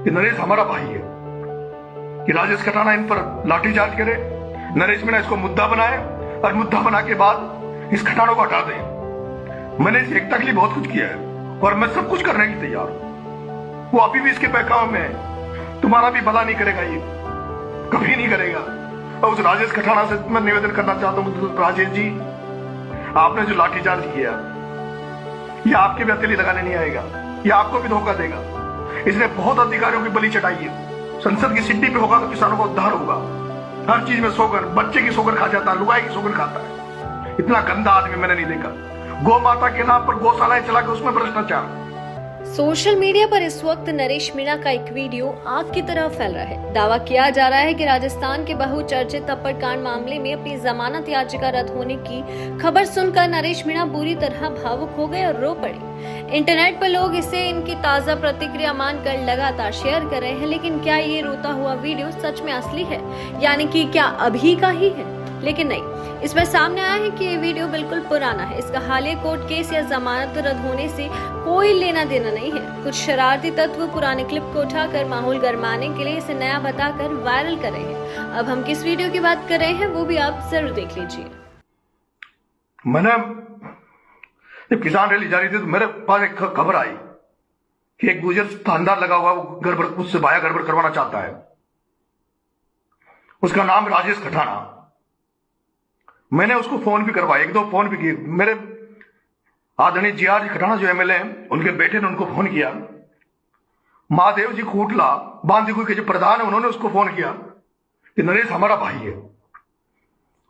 कि नरेश हमारा भाई है, कि राजेश खटाना इन पर लाठीचार्ज करे, नरेश मीणा इसको मुद्दा बनाए और मुद्दा बना के बाद इस खटानों को हटा दे। मैंने इस एकता के लिए बहुत कुछ किया है और मैं सब कुछ करने के लिए तैयार हूं। वो अभी भी इसके बहकाव में है। तुम्हारा भी भला नहीं करेगा, ये कभी नहीं करेगा। और उस राजेश खटाना से मैं निवेदन करना चाहता हूं, तो राजेश जी, आपने जो लाठीचार्ज किया ये आपके भी हथेली लगाने नहीं आएगा, ये आपको भी धोखा देगा। इसने बहुत अधिकारियों की बलि चढ़ाई है। संसद की सिड्डी पे होगा तो किसानों का उद्धार होगा। हर चीज में सोगर, बच्चे की सोगर खा जाता है, लुगाई की सोगर खाता है। इतना गंदा आदमी मैंने नहीं देखा। गौ माता के नाम पर गौशालाएं चला के उसमें भ्रष्टाचार। सोशल मीडिया पर इस वक्त नरेश मीणा का एक वीडियो आग की तरह फैल रहा है। दावा किया जा रहा है कि राजस्थान के बहुचर्चित थप्पड़ कांड मामले में अपनी जमानत याचिका रद्द होने की खबर सुनकर नरेश मीणा बुरी तरह भावुक हो गए और रो पड़े। इंटरनेट पर लोग इसे इनकी ताजा प्रतिक्रिया मानकर लगातार शेयर कर रहे हैं, लेकिन क्या ये रोता हुआ वीडियो सच में असली है, यानी कि क्या अभी का ही है? लेकिन नहीं, इसमें सामने आया है कि ये वीडियो बिल्कुल पुराना है। इसका हालिया कोर्ट केस या जमानत रद्द होने से कोई लेना देना नहीं है। कुछ शरारती तत्व पुराने क्लिप को उठाकर माहौल गरमाने के लिए इसे नया बताकर वायरल कर रहे हैं। अब हम किस वीडियो की बात कर रहे हैं वो भी आप जरूर देख लीजिए। मैंने जब किसान रैली जा रही थी तो मेरे पास एक खबर आई कि एक गुजर थानेदार लगा हुआ, वो गड़बड़, उससे भाया गड़बड़ करवाना चाहता है। उसका नाम राजेश खटाना। मैंने उसको फोन भी करवाया, एक दो फोन भी किए। मेरे आदरणीय जी.आर. खटाना जो एमएलए हैं, उनके बेटे ने उनको फोन किया। महादेव जी खूटला बांदीकुई के जो प्रधान है, उन्होंने उसको फोन किया कि नरेश हमारा भाई है,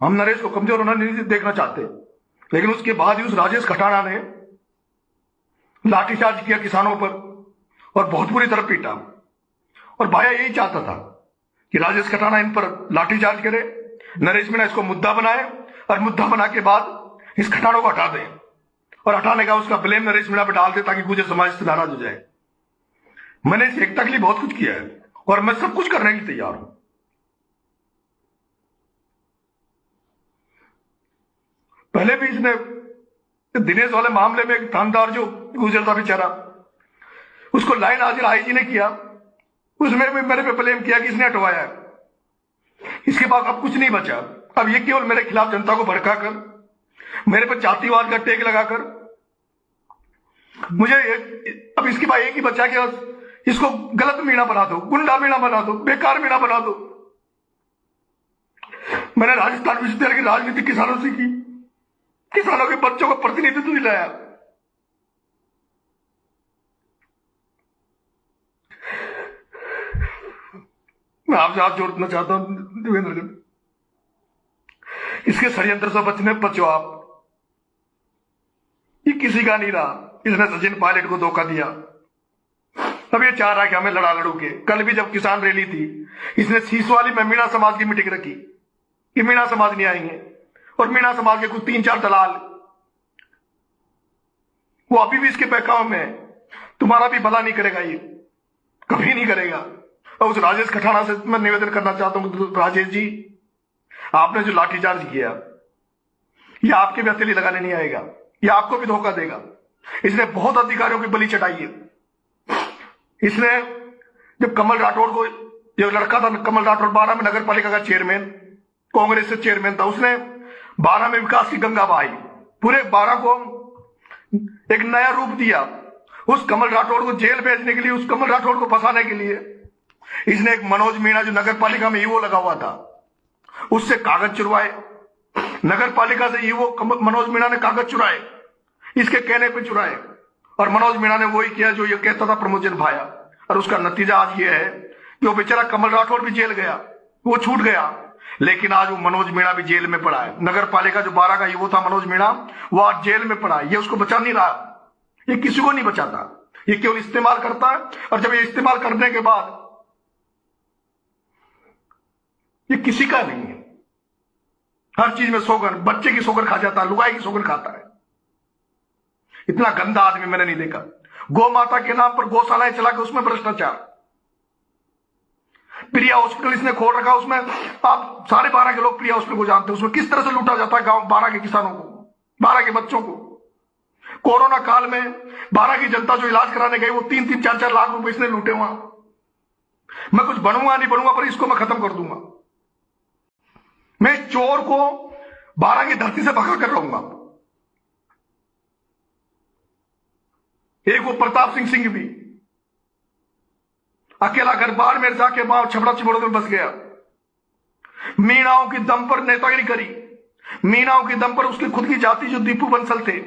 हम नरेश को कमजोर होना नहीं देखना चाहते। लेकिन उसके बाद ही उस राजेश खटाना ने लाठीचार्ज किया किसानों पर और बहुत बुरी तरह पीटा। और भाया यही चाहता था कि राजेश खटाना इन पर लाठीचार्ज करे, नरेश मीणा इसको मुद्दा बनाए और मुद्दा बना के बाद इस खटानों को हटा दे और हटाने का उसका ब्लेम नरेश मीणा पर डाल दे ताकि गुजर समाज से नाराज हो जाए। मैंने इस एकता के लिए बहुत कुछ किया है और मैं सब कुछ करने के लिए तैयार हूं। पहले भी इसने दिनेश वाले मामले में एक थानेदार जो गुजर था बेचारा, उसको लाइन हाजिर आईजी ने किया, उसमें भी मेरे पे ब्लेम किया कि इसने हटवाया है। इसके बाद अब कुछ नहीं बचा। अब ये केवल मेरे खिलाफ जनता को भड़काकर, मेरे पर जातिवाद का टेक लगाकर मुझे अब इसके बाद एक ही बचा कि इसको गलत मीणा बना दो, गुंडा मीणा बना दो, बेकार मीणा बना दो। मैंने राजस्थान विश्वविद्यालय की राजनीति किसानों से की, किसानों के बच्चों को प्रतिनिधित्व दिलाया। मैं आपसे हाथ जोड़ना चाहता हूं देवेंद्र, इसके षड्यंत्र से बचने बचो आप। ये किसी का नहीं रहा। इसने सचिन पायलट को धोखा दिया। अब ये चाह रहा है कि हमें लड़ा लड़ू के। कल भी जब किसान रैली थी, इसने सीसवाली में मीणा समाज की मीटिंग रखी कि मीणा समाज नहीं आएंगे, और मीणा समाज के कुछ 3-4 दलाल वो अभी भी इसके बहकाव में है। तुम्हारा भी भला नहीं करेगा, ये कभी नहीं करेगा। और उस राजेश खटाना से मैं निवेदन करना चाहता हूं, तो राजेश जी, आपने जो लाठीचार्ज किया ये आपके भी हथेली लगाने नहीं आएगा, ये आपको भी धोखा देगा। इसने बहुत अधिकारियों की बलि चढ़ाई है। इसने जब कमल राठौड़ को, जो लड़का था कमल राठौड़ 12 में नगर पालिका का चेयरमैन, कांग्रेस से चेयरमैन था, उसने 12 में विकास की गंगा बहाई, पूरे 12 को एक नया रूप दिया। उस कमल राठौड़ को जेल भेजने के लिए, उस कमल राठौड़ को फंसाने के लिए इसने एक मनोज मीणा जो नगर पालिका में ईवो लगा हुआ था, उससे कागज चुरवाए। नगर पालिका से ईवो मनोज मीणा ने कागज चुराए, इसके कहने पे चुराए। और मनोज मीणा ने वही किया जो ये कहता था प्रमोजन भाया। और उसका नतीजा आज ये है कि वो बेचारा कमल राठौड़ भी जेल गया, वो छूट गया। लेकिन आज वो मनोज मीणा भी जेल में पड़ा है। नगर पालिका जो 12 का ईवो था मनोज मीणा, वो आज जेल में पड़ा है। ये उसको बचा नहीं रहा, ये किसी को नहीं बचाता, ये केवल इस्तेमाल करता है। और जब ये इस्तेमाल करने के बाद ये किसी का नहीं है। हर चीज में सोगर, बच्चे की सोगर खा जाता है, लुगाई की सोगर खाता है। इतना गंदा आदमी मैंने नहीं देखा। गौ माता के नाम पर गौशालाएं चला के उसमें भ्रष्टाचार। प्रिया हॉस्पिटल इसने खोल रखा, उसमें आप 12.5 के लोग प्रिया हॉस्पिटल को जानते हैं। उसमें किस तरह से लूटा जाता है गांव 12 के किसानों को, 12 के बच्चों को। कोरोना काल में 12 की जनता जो इलाज कराने गई, वो 3-3, 4-4 लाख रुपए इसने लूटे वहां। मैं कुछ बनूंगा नहीं बनूंगा, पर इसको मैं खत्म कर दूंगा। मैं इस चोर को 12 की धरती से भगा कर रहूंगा। एक वो प्रताप सिंह भी अकेला घर बाड़मेर जाके वहां छपड़ा चिमोड़ में बस गया। मीणाओं की दम पर नेतागिरी करी, मीणाओं की दम पर उसकी खुद की जाति जो दीपू बंसल थे,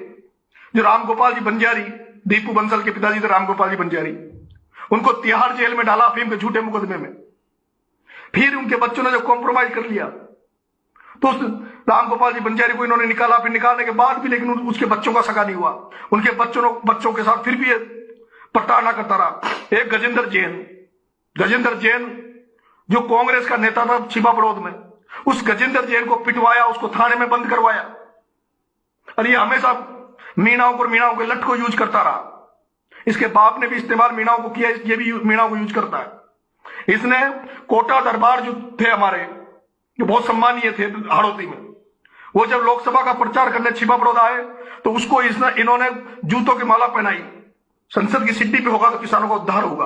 जो रामगोपाल जी बंजारी, दीपू बंसल के पिताजी थे रामगोपाल जी बंजारी, उनको तिहाड़ जेल में डाला अफीम के झूठे मुकदमे में। फिर उनके बच्चों ने जब कॉम्प्रोमाइज कर लिया तो उस रामगोपाल जी बंजारी को इन्होंने निकाला। फिर निकालने के बाद भी लेकिन उसके बच्चों का सगा नहीं हुआ। उनके बच्चों के साथ फिर भी प्रताड़ना करता रहा। एक गजेंद्र जैन जो कांग्रेस का नेता था छिपा बड़ौद में, उस गजेंद्र जैन को पिटवाया, उसको थाने में बंद करवाया। और ये हमेशा मीणाओं के लट को यूज करता रहा। इसके बाप ने भी इस्तेमाल मीणाओं को किया, ये भी मीणाओं को यूज करता है। इसने कोटा दरबार जो थे हमारे, जो बहुत सम्मानीय थे हाड़ौती में, वो जब लोकसभा का प्रचार करने छिपा बड़ौदा आए तो उसको इन्होंने जूतों की माला पहनाई। संसद की सिड्डी पे होगा तो किसानों का उद्धार होगा।